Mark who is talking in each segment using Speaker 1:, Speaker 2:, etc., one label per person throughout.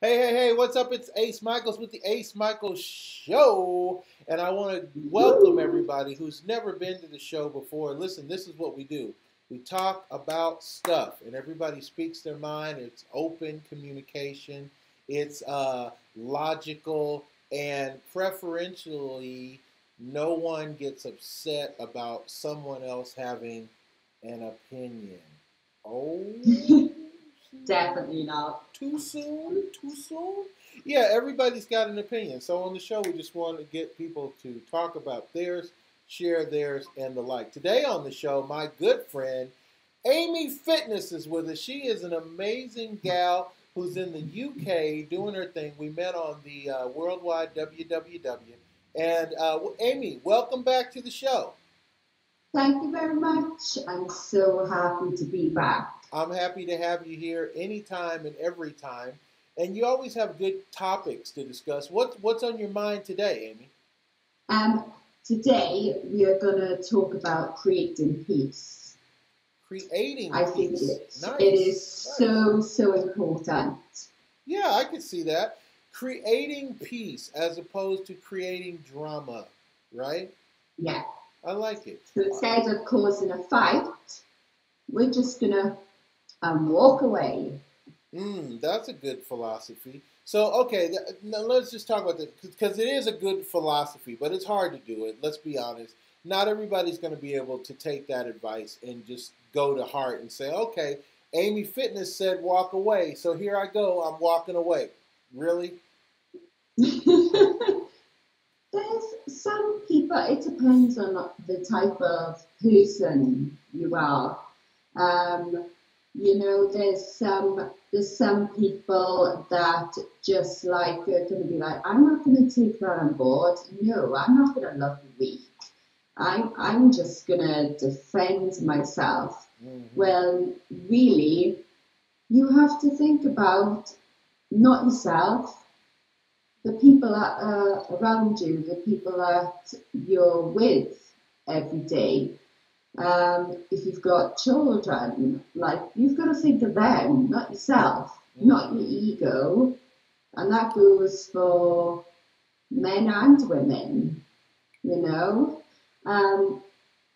Speaker 1: Hey, what's up? It's Ace Michaels with the Ace Michaels Show. And I want to welcome everybody who's never been to the show before. Listen, this is what we do. We talk about stuff, and everybody speaks their mind. It's open communication, it's logical, and preferentially, no one gets upset about someone else having an opinion. Oh,
Speaker 2: Definitely not.
Speaker 1: too soon? Too soon? Yeah, everybody's got an opinion. So on the show, we just want to get people to talk about theirs, share theirs, and the like. Today on the show, my good friend Amie Fitness is with us. She is an amazing gal who's in the UK doing her thing. We met on the Worldwide WWW. And Amie, welcome back to the show.
Speaker 2: Thank you very much. I'm so happy to be back.
Speaker 1: I'm happy to have you here anytime and every time. And you always have good topics to discuss. What's on your mind today, Amie?
Speaker 2: Um, Today we are going to talk about creating peace.
Speaker 1: Creating
Speaker 2: I think
Speaker 1: peace.
Speaker 2: it is
Speaker 1: Nice. Nice.
Speaker 2: so important.
Speaker 1: Yeah, I can see that. Creating peace as opposed to creating drama, right?
Speaker 2: Yeah.
Speaker 1: I like it.
Speaker 2: So instead of causing a fight, we're just going to walk away.
Speaker 1: That's a good philosophy. So, okay, now let's just talk about this because it is a good philosophy, but it's hard to do it. Let's be honest. Not everybody's going to be able to take that advice and just go to heart and say, okay, Amie Fitness said walk away, so here I go, I'm walking away. Really?
Speaker 2: There's some people, it depends on the type of person you are. Um, there's some people that just like are going to be like, I'm not going to take that on board. No, I'm not going to love you weak. I'm just going to defend myself.
Speaker 1: Hmm.
Speaker 2: Well, really, you have to think about not yourself, the people around you, the people that you're with every day. If you've got children, like you've got to think of them, not yourself, not your
Speaker 1: Hmm.
Speaker 2: ego, and that goes for men and women. You know, um,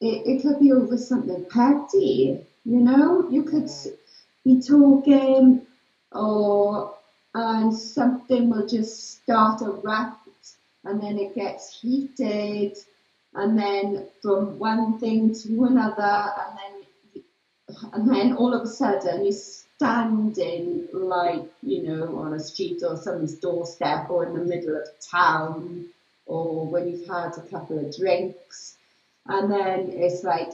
Speaker 2: it could be over something petty. You could
Speaker 1: Hmm.
Speaker 2: be talking, or and something will just start a rut, and then it gets heated, and then from one thing to another, and then all of a sudden you're standing like, on a street or someone's doorstep or in the middle of town or when you've had a couple of drinks. And then it's like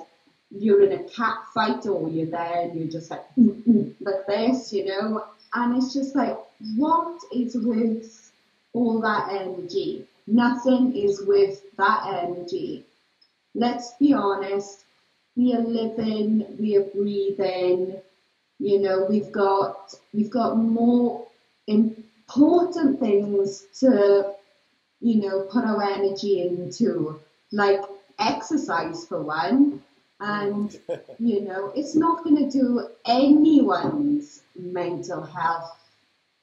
Speaker 2: you're in a cat fight or you're there and you're just like, like this. And it's just like, what is worth all that energy? Nothing is worth that energy. Let's be honest, we are living, we are breathing, we've got more important things to, put our energy into, like exercise for one. And,
Speaker 1: Hmm.
Speaker 2: it's not going to do anyone's mental health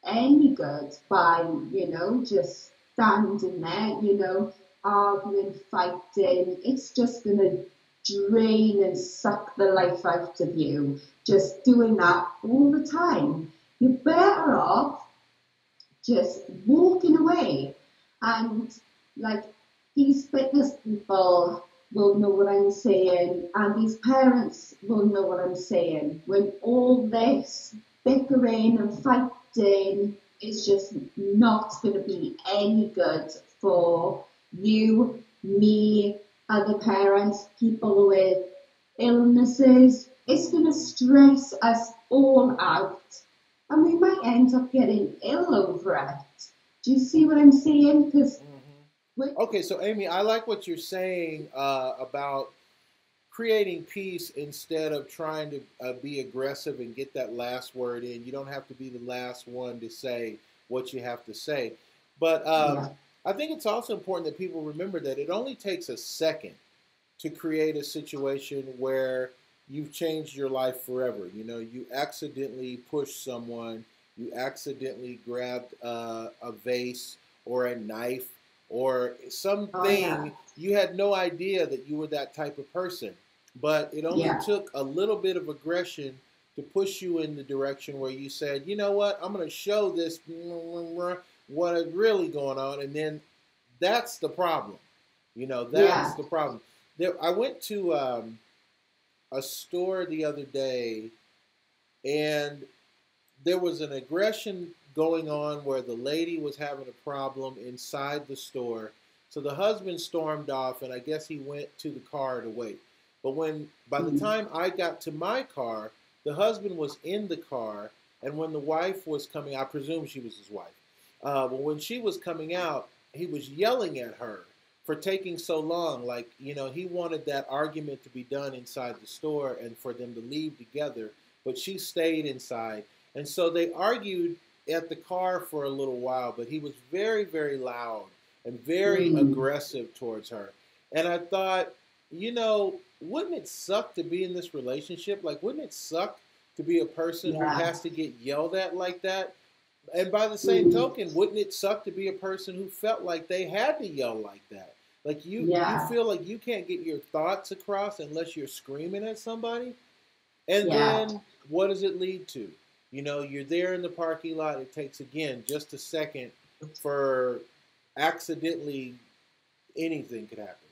Speaker 2: any good by, just standing there, arguing, fighting. It's just going to drain and suck the life out of you, just doing that all the time. You're better off just walking away. And like these fitness people will know what I'm saying, and these parents will know what I'm saying. When all this bickering and fighting is just not going to be any good for you, me, other parents, people with illnesses. It's going to stress us all out, and we might end up getting ill over it. Do you see what I'm saying? Because
Speaker 1: Hmm. Okay, so Amie, I like what you're saying about creating peace instead of trying to be aggressive and get that last word in. You don't have to be the last one to say what you have to say. But
Speaker 2: yeah,
Speaker 1: I think it's also important that people remember that it only takes a second to create a situation where you've changed your life forever. You know, you accidentally push someone, you accidentally grabbed a vase or a knife or
Speaker 2: Oh yeah.
Speaker 1: something, you had no idea that you were that type of person. But it only
Speaker 2: Yeah.
Speaker 1: took a little bit of aggression to push you in the direction where you said, you know what, I'm going to show this what is really going on. And then that's the problem. That's
Speaker 2: Yeah.
Speaker 1: the problem. I went to a store the other day, and there was an aggression going on where the lady was having a problem inside the store. So the husband stormed off, and I guess he went to the car to wait. But by the
Speaker 2: Mm.
Speaker 1: time I got to my car, the husband was in the car, and when the wife was coming, I presume she was his wife. But when she was coming out, he was yelling at her for taking so long. Like, he wanted that argument to be done inside the store and for them to leave together, but she stayed inside. And so they argued at the car for a little while, but he was very, very loud and very
Speaker 2: Mm.
Speaker 1: aggressive towards her. And I thought, wouldn't it suck to be in this relationship? Like, wouldn't it suck to be a person who
Speaker 2: Yeah.
Speaker 1: has to get yelled at like that? And by the same
Speaker 2: Mm.
Speaker 1: token, wouldn't it suck to be a person who felt like they had to yell like that? Like you
Speaker 2: Yeah.
Speaker 1: feel like you can't get your thoughts across unless you're screaming at somebody? And
Speaker 2: Yeah.
Speaker 1: then what does it lead to? You're there in the parking lot. It takes, again, just a second for accidentally anything could happen.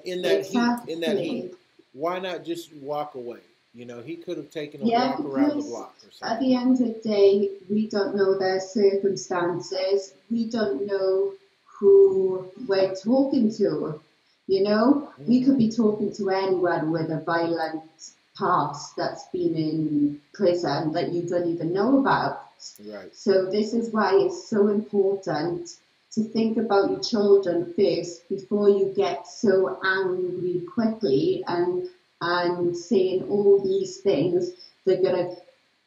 Speaker 1: In that heat,
Speaker 2: Exactly.
Speaker 1: why not just walk away? He could have taken a
Speaker 2: Yeah,
Speaker 1: walk around the
Speaker 2: because
Speaker 1: block or
Speaker 2: at
Speaker 1: something.
Speaker 2: the end of the day, we don't know their circumstances. We don't know who we're talking to. We could
Speaker 1: Hmm.
Speaker 2: be talking to anyone with a violent past that's been in prison that you don't even know about.
Speaker 1: Right.
Speaker 2: So this is why it's so important to think about your children first before you get so angry quickly and saying all these things. They're going to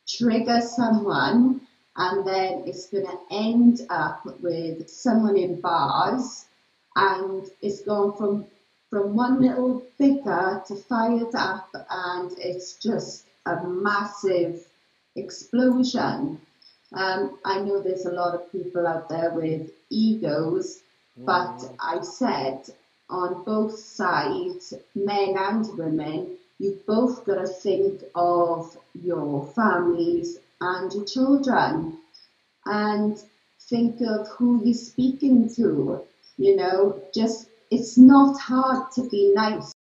Speaker 2: trigger someone, and then it's going to end up with someone in bars, and it's gone from one little bicker to fired up, and it's just a massive explosion. I know there's a lot of people out there with egos, but
Speaker 1: Hmm.
Speaker 2: I said on both sides, men and women, you've both got to think of your families and your children and think of who you're speaking to. Just it's not hard to be nice.